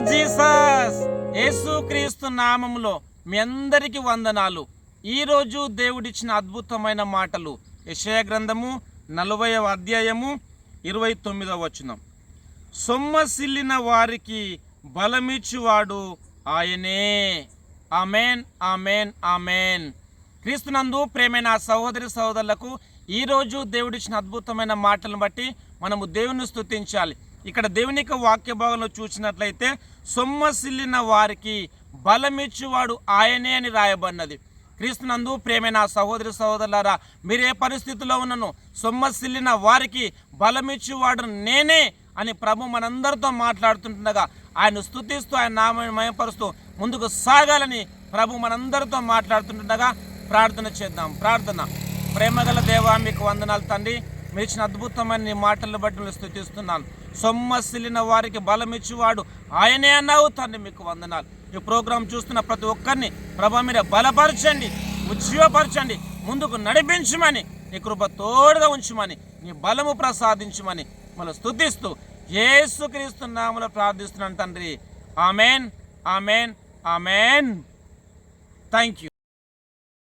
Jesus. యేసుక్రీస్తు నామములో మీ అందరికీ వందనాలు. ఈరోజు దేవుడిచ్చిన అద్భుతమైన మాటలు యెషయా గ్రంథము 40వ అధ్యాయము 29వ వచనం. సొమ్మసిల్లిన వారికి బలమిచ్చువాడు ఆయనే. Amen, amen, amen. క్రీస్తునందు ప్రేమైన సహోదరి సహోదరులకు ఈరోజు దేవుడిచ్చిన అద్భుతమైన మాటలను బట్టి మనము దేవుని స్తుతించాలి. ఇక్కడ దేవుని యొక్క వాక్య భాగంలో చూసినట్లయితే సొమ్మసిల్లిన వారికి బలమిచ్చువాడు ఆయనే అని రాయబడినది. క్రీస్తునందు ప్రేమైన సహోదరి సహోదరులారా, మీరు ఏ పరిస్థితిలో ఉన్నను సొమ్మసిల్లిన వారికి బలమిచ్చువాడు నేనే అని ప్రభు మనందరితో మాట్లాడుతుండగా ఆయన స్తుతిస్తూ ఆయన నామాన్ని మహిమపరుస్తూ ముందుకు సాగాలని ప్రభు మనందరితో మాట్లాడుతుండగా ప్రార్థన చేద్దాం. ప్రార్థన. ప్రేమగల దేవా, మీకు వందనాలు తండ్రి. మీరు ఇచ్చిన అద్భుతమైన నీ మాటలను బట్టి నేను స్తుతిస్తున్నాను. సొమ్మసిల్లిన వారికి బలమిచ్చువాడు ఆయనే అన్నావు తండ్రి, మీకు వందనాలు. ఈ ప్రోగ్రాం చూస్తున్న ప్రతి ఒక్కరిని ప్రభా మీరు బలపరచండి, ఉజ్జీవపరచండి, ముందుకు నడిపించమని, నీ కృప తోడుగా ఉంచమని, నీ బలము ప్రసాదించమని మనం స్తుతిస్తూ యేసుక్రీస్తు నామములో ప్రార్థిస్తున్నాను తండ్రి. Amen, amen, amen. Thank you.